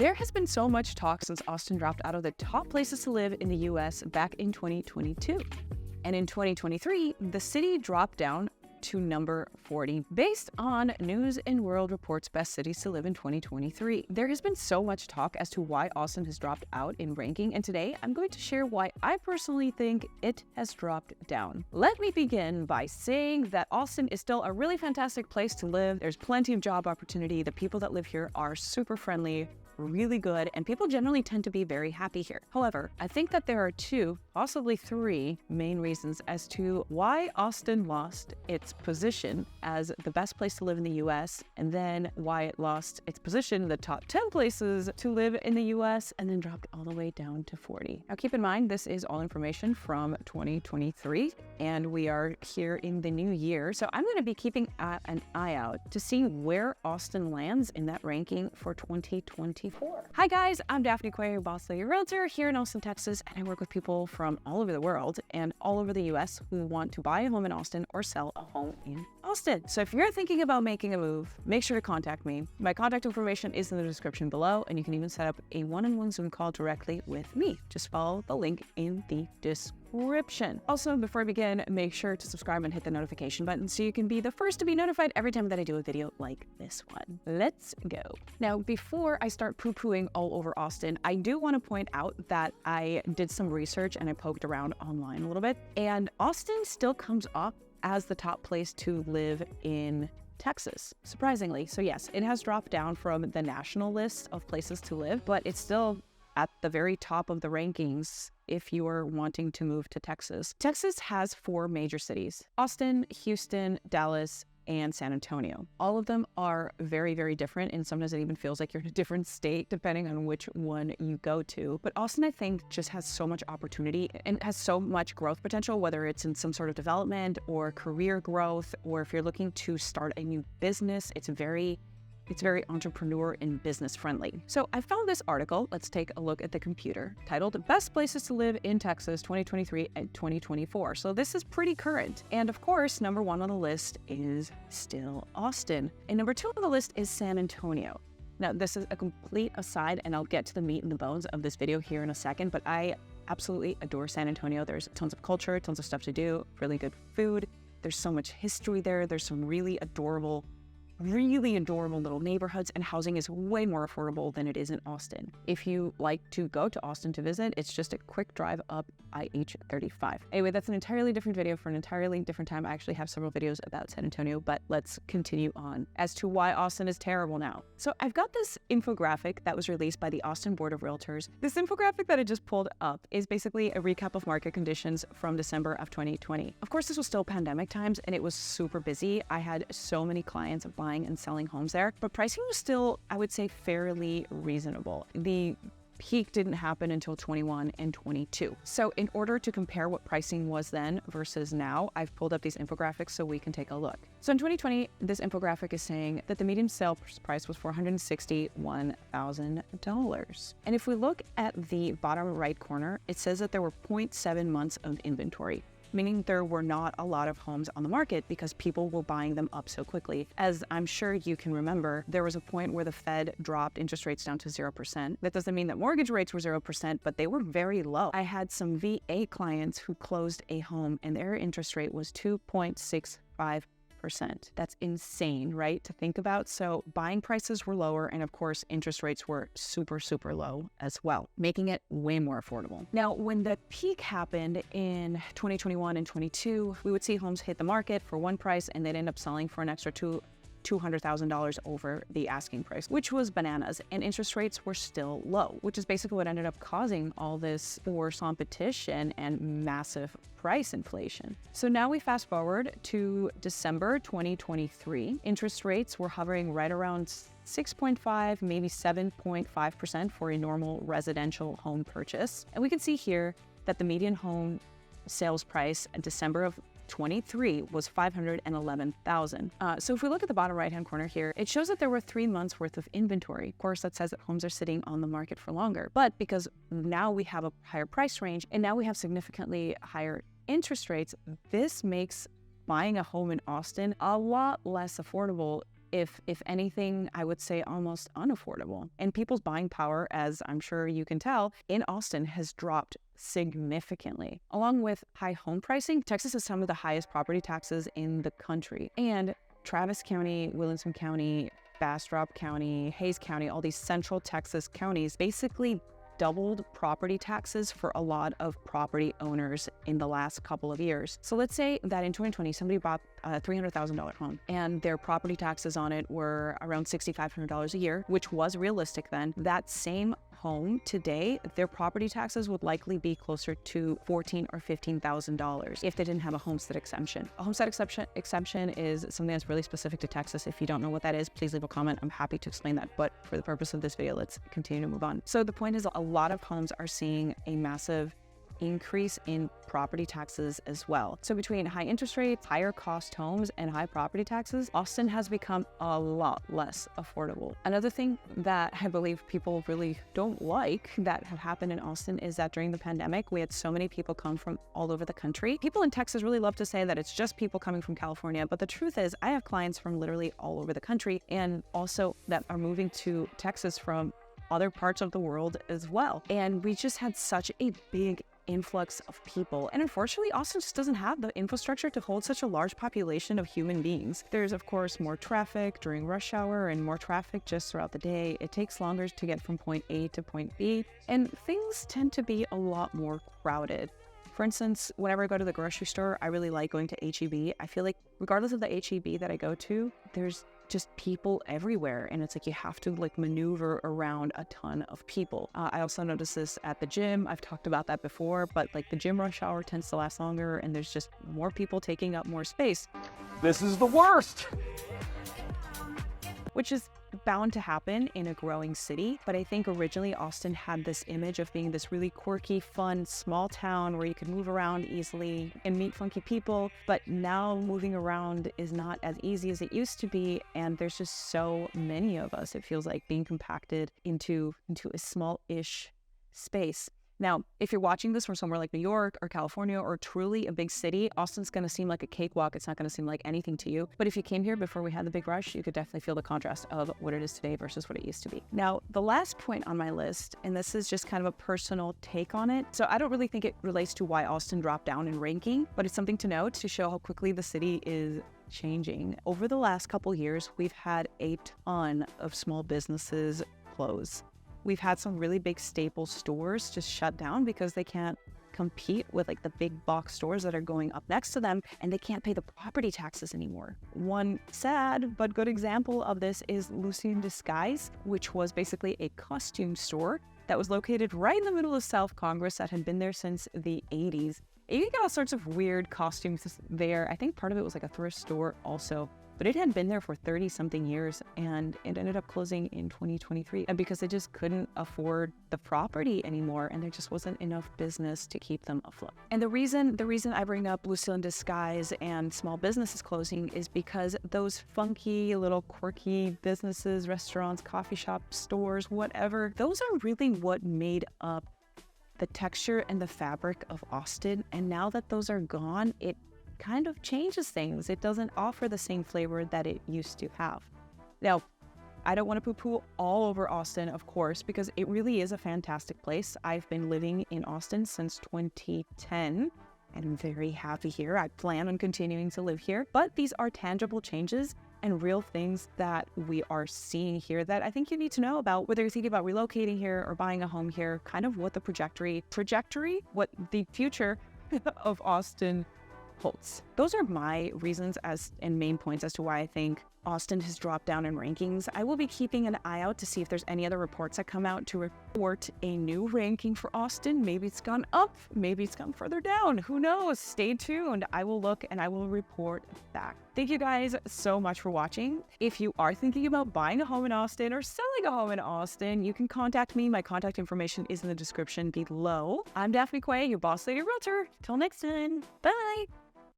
There has been so much talk since Austin dropped out of the top places to live in the US back in 2022. And in 2023, the city dropped down to number 40 based on News and World Report's best cities to live in 2023. There has been so much talk as to why Austin has dropped out in ranking, and today I'm going to share why I personally think it has dropped down. Let me begin by saying that Austin is still a really fantastic place to live. There's plenty of job opportunity. The people that live here are super friendly, really good, and people generally tend to be very happy here. However, I think that there are two, possibly three main reasons as to why Austin lost its position as the best place to live in the US, and then why it lost its position in the top 10 places to live in the US, and then dropped all the way down to 40. Now keep in mind, this is all information from 2023, and we are here in the new year, so I'm going to be keeping an eye out to see where Austin lands in that ranking for 2024. Hi guys, I'm Daphne Quay, your boss lady realtor here in Austin, Texas, and I work with people from all over the world and all over the US who want to buy a home in Austin or sell a home in Austin. So if you're thinking about making a move, make sure to contact me. My contact information is in the description below, and you can even set up a one-on-one Zoom call directly with me. Just follow the link in the description. Also, before I begin, make sure to subscribe and hit the notification button so you can be the first to be notified every time that I do a video like this one. Let's go. Now, before I start poo-pooing all over Austin, I do want to point out that I did some research and I poked around online a little bit, and Austin still comes up as the top place to live in Texas, surprisingly. So yes, it has dropped down from the national list of places to live, but it's still at the very top of the rankings if you are wanting to move to Texas. Texas has four major cities: Austin, Houston, Dallas, and San Antonio. All of them are very, very different, and sometimes it even feels like you're in a different state depending on which one you go to. But Austin, I think, just has so much opportunity and has so much growth potential, whether it's in some sort of development or career growth, or if you're looking to start a new business, it's very entrepreneur and business friendly. So I found this article, let's take a look at the computer, titled Best Places to Live in Texas 2023 and 2024. So this is pretty current. And of course, number one on the list is still Austin. And number two on the list is San Antonio. Now, this is a complete aside, and I'll get to the meat and the bones of this video here in a second, but I absolutely adore San Antonio. There's tons of culture, tons of stuff to do, really good food. There's so much history there. There's some really adorable little neighborhoods, and housing is way more affordable than it is in Austin. If you like to go to Austin to visit, it's just a quick drive up IH-35. Anyway, that's an entirely different video for an entirely different time. I actually have several videos about San Antonio, but let's continue on as to why Austin is terrible now. So I've got this infographic that was released by the Austin Board of Realtors. This infographic that I just pulled up is basically a recap of market conditions from December of 2020. Of course, this was still pandemic times, and it was super busy. I had so many clients buying and selling homes there, but pricing was still, I would say, fairly reasonable. The peak didn't happen until 21 and 22. So in order to compare what pricing was then versus now, I've pulled up these infographics so we can take a look. So in 2020, this infographic is saying that the median sale price was $461,000. And if we look at the bottom right corner, it says that there were 0.7 months of inventory, meaning there were not a lot of homes on the market because people were buying them up so quickly. As I'm sure you can remember, there was a point where the Fed dropped interest rates down to 0%. That doesn't mean that mortgage rates were 0%, but they were very low. I had some VA clients who closed a home and their interest rate was 2.65%. That's insane, right, to think about? So buying prices were lower, and of course, interest rates were super, super low as well, making it way more affordable. Now, when the peak happened in 2021 and 22, we would see homes hit the market for one price and they'd end up selling for an extra $200,000 over the asking price, which was bananas, and interest rates were still low, which is basically what ended up causing all this forced competition and massive price inflation. So now we fast forward to December 2023. Interest rates were hovering right around 6.5, maybe 7.5% for a normal residential home purchase. And we can see here that the median home sales price in December of 23 was $511,000. So if we look at the bottom right-hand corner here, it shows that there were 3 months worth of inventory. Of course, that says that homes are sitting on the market for longer. But because now we have a higher price range and now we have significantly higher interest rates, this makes buying a home in Austin a lot less affordable If anything, I would say almost unaffordable. And people's buying power, as I'm sure you can tell, in Austin has dropped significantly. Along with high home pricing, Texas has some of the highest property taxes in the country. And Travis County, Williamson County, Bastrop County, Hayes County, all these central Texas counties basically doubled property taxes for a lot of property owners in the last couple of years. So let's say that in 2020, somebody bought a $300,000 home and their property taxes on it were around $6,500 a year, which was realistic then. That same home today, their property taxes would likely be closer to $14,000 or $15,000 if they didn't have a homestead exemption. A homestead exemption is something that's really specific to Texas. If you don't know what that is, please leave a comment. I'm happy to explain that. But for the purpose of this video, let's continue to move on. So the point is, a lot of homes are seeing a massive increase in property taxes as well. So between high interest rates, higher cost homes, and high property taxes, Austin has become a lot less affordable. Another thing that I believe people really don't like that have happened in Austin is that during the pandemic, we had so many people come from all over the country. People in Texas really love to say that it's just people coming from California, but the truth is I have clients from literally all over the country and also that are moving to Texas from other parts of the world as well. And we just had such a big influx of people. And unfortunately, Austin just doesn't have the infrastructure to hold such a large population of human beings. There's, of course, more traffic during rush hour and more traffic just throughout the day. It takes longer to get from point A to point B, and things tend to be a lot more crowded. For instance, whenever I go to the grocery store, I really like going to H-E-B. I feel like regardless of the H-E-B that I go to, there's just people everywhere, and it's like you have to like maneuver around a ton of people. I also notice this at the gym. I've talked about that before, but like the gym rush hour tends to last longer and there's just more people taking up more space. This is the worst! Which is bound to happen in a growing city. But I think originally Austin had this image of being this really quirky, fun, small town where you could move around easily and meet funky people. But now moving around is not as easy as it used to be. And there's just so many of us, it feels like, being compacted into a small-ish space. Now, if you're watching this from somewhere like New York or California or truly a big city, Austin's going to seem like a cakewalk. It's not going to seem like anything to you. But if you came here before we had the big rush, you could definitely feel the contrast of what it is today versus what it used to be. Now, the last point on my list, and this is just kind of a personal take on it. So I don't really think it relates to why Austin dropped down in ranking, but it's something to note to show how quickly the city is changing. Over the last couple years, we've had a ton of small businesses close. We've had some really big staple stores just shut down because they can't compete with like the big box stores that are going up next to them, and they can't pay the property taxes anymore. One sad but good example of this is LaT&x, which was basically a costume store that was located right in the middle of South Congress that had been there since the 80s. You got all sorts of weird costumes there. I think part of it was like a thrift store also. But it had been there for 30-something years, and it ended up closing in 2023. And because they just couldn't afford the property anymore, and there just wasn't enough business to keep them afloat. And the reason I bring up LaT&x and small businesses closing is because those funky little quirky businesses, restaurants, coffee shops, stores, whatever, those are really what made up the texture and the fabric of Austin. And now that those are gone, it kind of changes things. It doesn't offer the same flavor that it used to have. Now, I don't want to poo-poo all over Austin, of course, because it really is a fantastic place. I've been living in Austin since 2010, and I'm very happy here. I plan on continuing to live here, but these are tangible changes and real things that we are seeing here that I think you need to know about, whether you're thinking about relocating here or buying a home here, kind of what the what the future of Austin holds. Those are my reasons and main points as to why I think Austin has dropped down in rankings. I will be keeping an eye out to see if there's any other reports that come out to report a new ranking for Austin. Maybe it's gone up, maybe it's gone further down. Who knows? Stay tuned. I will look and I will report back. Thank you guys so much for watching. If you are thinking about buying a home in Austin or selling a home in Austin, you can contact me. My contact information is in the description below. I'm Daphne Quay, your boss lady realtor. Till next time, bye.